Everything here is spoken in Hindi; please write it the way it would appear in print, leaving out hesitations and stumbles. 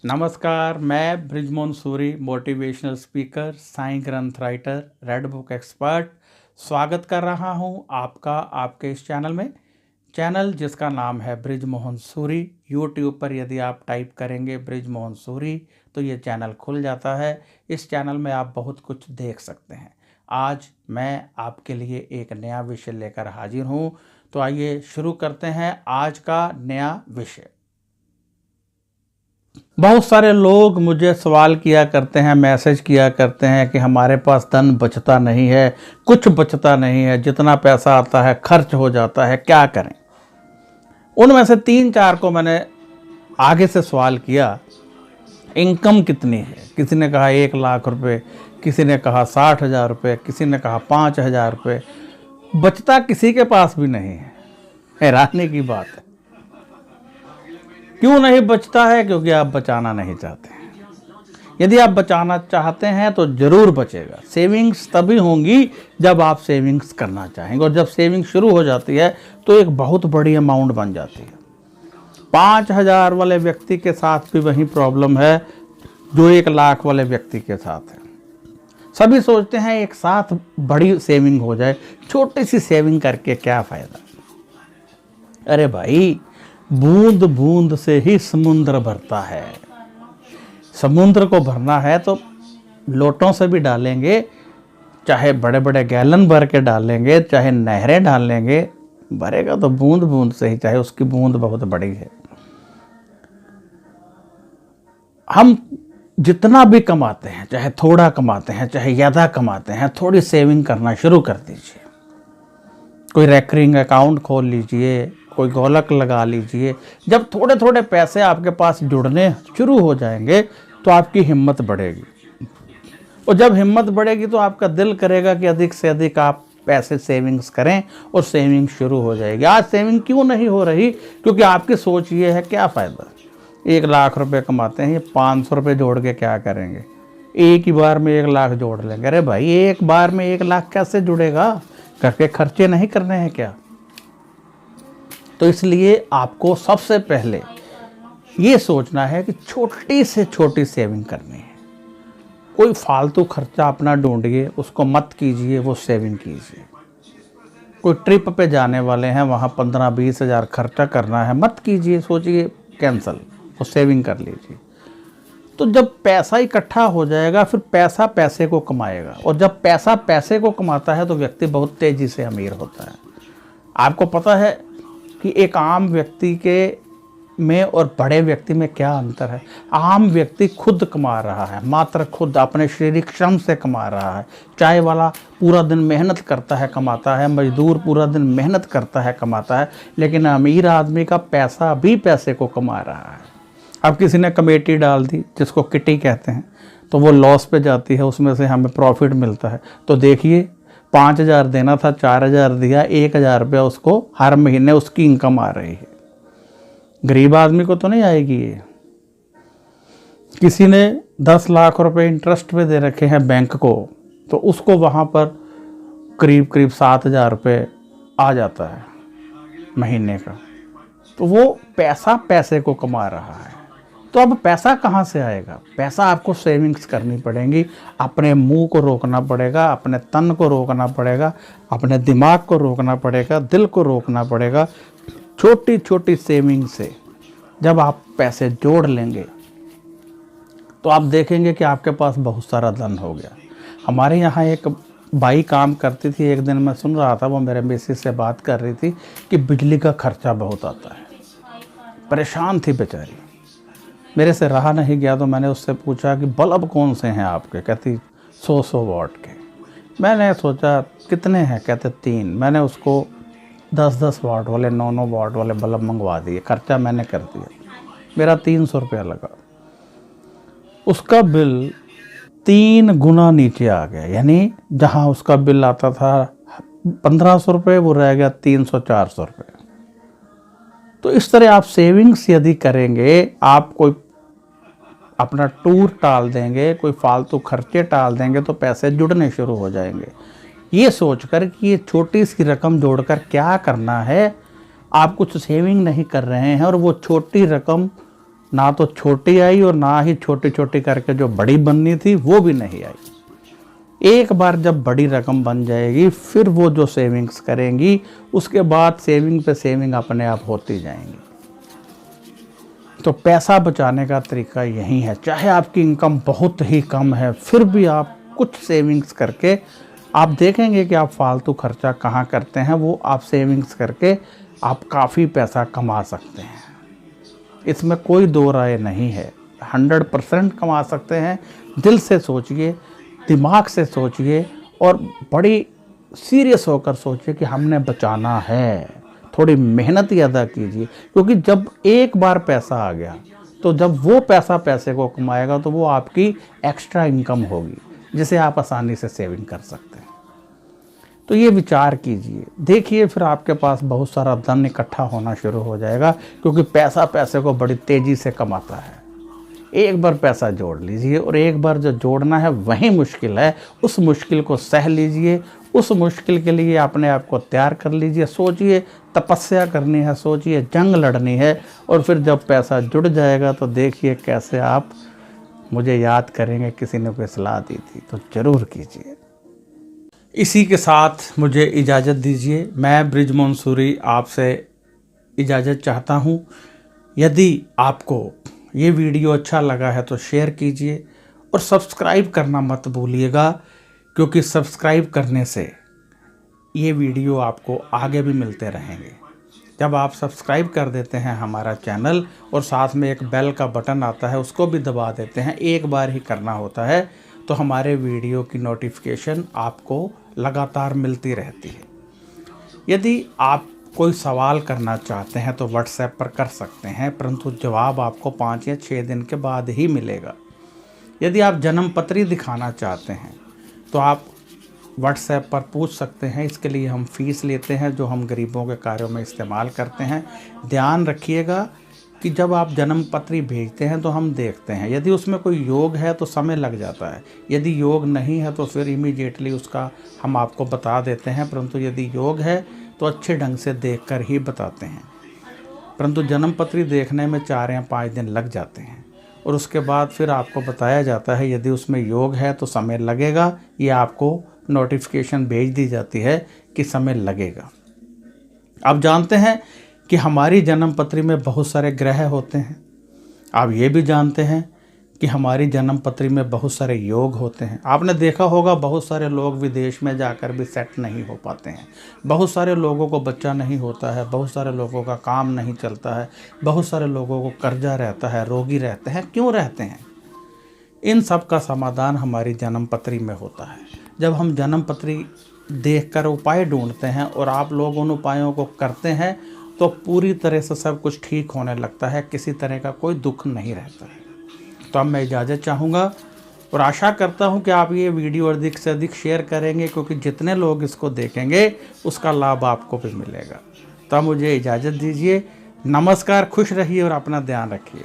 नमस्कार, मैं बृजमोहन सूरी, मोटिवेशनल स्पीकर, साईं ग्रंथ राइटर, रेड बुक एक्सपर्ट स्वागत कर रहा हूं आपका आपके इस चैनल में। चैनल जिसका नाम है बृजमोहन सूरी। यूट्यूब पर यदि आप टाइप करेंगे बृजमोहन सूरी तो ये चैनल खुल जाता है। इस चैनल में आप बहुत कुछ देख सकते हैं। आज मैं आपके लिए एक नया विषय लेकर हाजिर हूं, तो आइए शुरू करते हैं आज का नया विषय। बहुत सारे लोग मुझे सवाल किया करते हैं, मैसेज किया करते हैं कि हमारे पास धन बचता नहीं है, कुछ बचता नहीं है, जितना पैसा आता है खर्च हो जाता है, क्या करें। उनमें से 3-4 को मैंने आगे से सवाल किया, इनकम कितनी है। किसी ने कहा 1 लाख रुपए, किसी ने कहा 60,000 रुपये, किसी ने कहा 5,000 रुपये। बचता किसी के पास भी नहीं है। हैरानी की बात है। क्यों नहीं बचता है? क्योंकि आप बचाना नहीं चाहते हैं। यदि आप बचाना चाहते हैं तो जरूर बचेगा। सेविंग्स तभी होंगी जब आप सेविंग्स करना चाहेंगे, और जब सेविंग शुरू हो जाती है तो एक बहुत बड़ी अमाउंट बन जाती है। 5,000 वाले व्यक्ति के साथ भी वही प्रॉब्लम है जो 1 लाख वाले व्यक्ति के साथ है। सभी सोचते हैं एक साथ बड़ी सेविंग हो जाए, छोटी सी सेविंग करके क्या फायदा। अरे भाई, बूंद बूंद से ही समुद्र भरता है। समुद्र को भरना है तो लोटों से भी डालेंगे, चाहे बड़े बड़े गैलन भर के डालेंगे, चाहे नहरें डालेंगे, भरेगा तो बूंद बूंद से ही, चाहे उसकी बूंद बहुत बड़ी है। हम जितना भी कमाते हैं, चाहे थोड़ा कमाते हैं, चाहे ज़्यादा कमाते हैं, थोड़ी सेविंग करना शुरू कर दीजिए। कोई रेकरिंग अकाउंट खोल लीजिए, कोई गोलक लगा लीजिए। जब थोड़े थोड़े पैसे आपके पास जुड़ने शुरू हो जाएंगे तो आपकी हिम्मत बढ़ेगी, और जब हिम्मत बढ़ेगी तो आपका दिल करेगा कि अधिक से अधिक आप पैसे सेविंग्स करें, और सेविंग शुरू हो जाएगी। आज सेविंग क्यों नहीं हो रही? क्योंकि आपकी सोच ये है, क्या फ़ायदा। 1 लाख रुपए कमाते हैं, ये 500 रुपये जोड़ के क्या करेंगे। एक ही बार में 1 लाख जोड़ लेंगे। अरे भाई, एक बार में 1 लाख कैसे जुड़ेगा? करके खर्चे नहीं करने हैं क्या? तो इसलिए आपको सबसे पहले ये सोचना है कि छोटी से छोटी सेविंग करनी है। कोई फालतू खर्चा अपना ढूंढिए, उसको मत कीजिए, वो सेविंग कीजिए। कोई ट्रिप पे जाने वाले हैं, वहाँ 15-20 हज़ार खर्चा करना है, मत कीजिए, सोचिए कैंसल, वो सेविंग कर लीजिए। तो जब पैसा इकट्ठा हो जाएगा, फिर पैसा पैसे को कमाएगा, और जब पैसा पैसे को कमाता है तो व्यक्ति बहुत तेज़ी से अमीर होता है। आपको पता है कि एक आम व्यक्ति के में और बड़े व्यक्ति में क्या अंतर है? आम व्यक्ति खुद कमा रहा है, मात्र खुद अपने शारीरिक श्रम से कमा रहा है। चाय वाला पूरा दिन मेहनत करता है, कमाता है। मजदूर पूरा दिन मेहनत करता है, कमाता है। लेकिन अमीर आदमी का पैसा भी पैसे को कमा रहा है। अब किसी ने कमेटी डाल दी, जिसको किटी कहते हैं, तो वो लॉस पे जाती है, उसमें से हमें प्रॉफिट मिलता है। तो देखिए, 5,000 देना था, 4,000 दिया, 1,000 रुपया उसको हर महीने उसकी इनकम आ रही है। गरीब आदमी को तो नहीं आएगी ये। किसी ने 10 लाख रुपए इंटरेस्ट पे दे रखे हैं बैंक को, तो उसको वहाँ पर करीब करीब 7,000 रुपये आ जाता है महीने का। तो वो पैसा पैसे को कमा रहा है। तो अब पैसा कहाँ से आएगा? पैसा आपको सेविंग्स करनी पड़ेगी। अपने मुंह को रोकना पड़ेगा, अपने तन को रोकना पड़ेगा, अपने दिमाग को रोकना पड़ेगा, दिल को रोकना पड़ेगा। छोटी छोटी सेविंग से जब आप पैसे जोड़ लेंगे तो आप देखेंगे कि आपके पास बहुत सारा धन हो गया। हमारे यहाँ एक बाई काम करती थी, एक दिन मैं सुन रहा था, वो मेरे मिसेस से बात कर रही थी कि बिजली का खर्चा बहुत आता है। परेशान थी बेचारी। मेरे से रहा नहीं गया, तो मैंने उससे पूछा कि बल्ब कौन से हैं आपके? कहती 100 वाट के। मैंने सोचा कितने हैं? कहते 3। मैंने उसको 10-10 वाट वाले, 9-9 वाट वाले बल्ब मंगवा दिए। खर्चा मैंने कर दिया, मेरा 300 रुपया लगा। उसका बिल 3 गुना नीचे आ गया। यानी जहाँ उसका बिल आता था 1,500 रुपये, वो रह गया 300-400 रुपये। तो इस तरह आप सेविंग्स यदि करेंगे, आप कोई अपना टूर टाल देंगे, कोई फालतू खर्चे टाल देंगे, तो पैसे जुड़ने शुरू हो जाएंगे। ये सोचकर कि ये छोटी सी रकम जोड़कर क्या करना है, आप कुछ सेविंग नहीं कर रहे हैं, और वो छोटी रकम ना तो छोटी आई और ना ही छोटी छोटी करके जो बड़ी बननी थी वो भी नहीं आई। एक बार जब बड़ी रकम बन जाएगी फिर वो जो सेविंग्स करेंगी उसके बाद सेविंग पे सेविंग अपने आप होती जाएंगी। तो पैसा बचाने का तरीका यही है, चाहे आपकी इनकम बहुत ही कम है फिर भी आप कुछ सेविंग्स करके आप देखेंगे कि आप फालतू खर्चा कहाँ करते हैं, वो आप सेविंग्स करके आप काफ़ी पैसा कमा सकते हैं। इसमें कोई दो राय नहीं है, 100% कमा सकते हैं। दिल से सोचिए, दिमाग से सोचिए और बड़ी सीरियस होकर सोचिए कि हमने बचाना है। थोड़ी मेहनत ही अदा कीजिए, क्योंकि जब एक बार पैसा आ गया तो जब वो पैसा पैसे को कमाएगा तो वो आपकी एक्स्ट्रा इनकम होगी जिसे आप आसानी से सेविंग कर सकते हैं। तो ये विचार कीजिए, देखिए फिर आपके पास बहुत सारा धन इकट्ठा होना शुरू हो जाएगा, क्योंकि पैसा पैसे को बड़ी तेज़ी से कमाता है। एक बार पैसा जोड़ लीजिए और एक बार जो जोड़ना है वही मुश्किल है, उस मुश्किल को सह लीजिए, उस मुश्किल के लिए अपने आप को तैयार कर लीजिए। सोचिए तपस्या करनी है, सोचिए जंग लड़नी है, और फिर जब पैसा जुड़ जाएगा तो देखिए कैसे आप मुझे याद करेंगे, किसी ने कोई सलाह दी थी तो ज़रूर कीजिए। इसी के साथ मुझे इजाज़त दीजिए। मैं ब्रिज मंसूरी आपसे इजाज़त चाहता हूँ। यदि आपको ये वीडियो अच्छा लगा है तो शेयर कीजिए और सब्सक्राइब करना मत भूलिएगा, क्योंकि सब्सक्राइब करने से ये वीडियो आपको आगे भी मिलते रहेंगे। जब आप सब्सक्राइब कर देते हैं हमारा चैनल और साथ में एक बेल का बटन आता है उसको भी दबा देते हैं, एक बार ही करना होता है, तो हमारे वीडियो की नोटिफिकेशन आपको लगातार मिलती रहती है। यदि आप कोई सवाल करना चाहते हैं तो व्हाट्सएप पर कर सकते हैं, परंतु जवाब आपको 5 या 6 दिन के बाद ही मिलेगा। यदि आप जन्म पत्री दिखाना चाहते हैं तो आप व्हाट्सएप पर पूछ सकते हैं। इसके लिए हम फ़ीस लेते हैं जो हम गरीबों के कार्यों में इस्तेमाल करते हैं। ध्यान रखिएगा कि जब आप जन्म पत्री भेजते हैं तो हम देखते हैं, यदि उसमें कोई योग है तो समय लग जाता है, यदि योग नहीं है तो फिर इमीडिएटली उसका हम आपको बता देते हैं, परंतु यदि योग है तो अच्छे ढंग से देखकर ही बताते हैं। परंतु जन्म पत्री देखने में 4 या 5 दिन लग जाते हैं और उसके बाद फिर आपको बताया जाता है यदि उसमें योग है तो समय लगेगा, ये आपको नोटिफिकेशन भेज दी जाती है कि समय लगेगा। आप जानते हैं कि हमारी जन्म पत्री में बहुत सारे ग्रह होते हैं। आप ये भी जानते हैं कि हमारी जन्म पत्री में बहुत सारे योग होते हैं। आपने देखा होगा बहुत सारे लोग विदेश में जाकर भी सेट नहीं हो पाते हैं, बहुत सारे लोगों को बच्चा नहीं होता है, बहुत सारे लोगों का काम नहीं चलता है, बहुत सारे लोगों को कर्जा रहता है, रोगी रहते हैं। क्यों रहते हैं? इन सब का समाधान हमारी जन्म पत्री में होता है। जब हम जन्म पत्री देखकर उपाय ढूंढते हैं और आप लोग उन उपायों को करते हैं तो पूरी तरह से सब कुछ ठीक होने लगता है, किसी तरह का कोई दुख नहीं रहता है। तो अब मैं इजाज़त चाहूँगा और आशा करता हूँ कि आप ये वीडियो अधिक से अधिक शेयर करेंगे, क्योंकि जितने लोग इसको देखेंगे उसका लाभ आपको भी मिलेगा। तो मुझे इजाज़त दीजिए। नमस्कार, खुश रहिए और अपना ध्यान रखिए।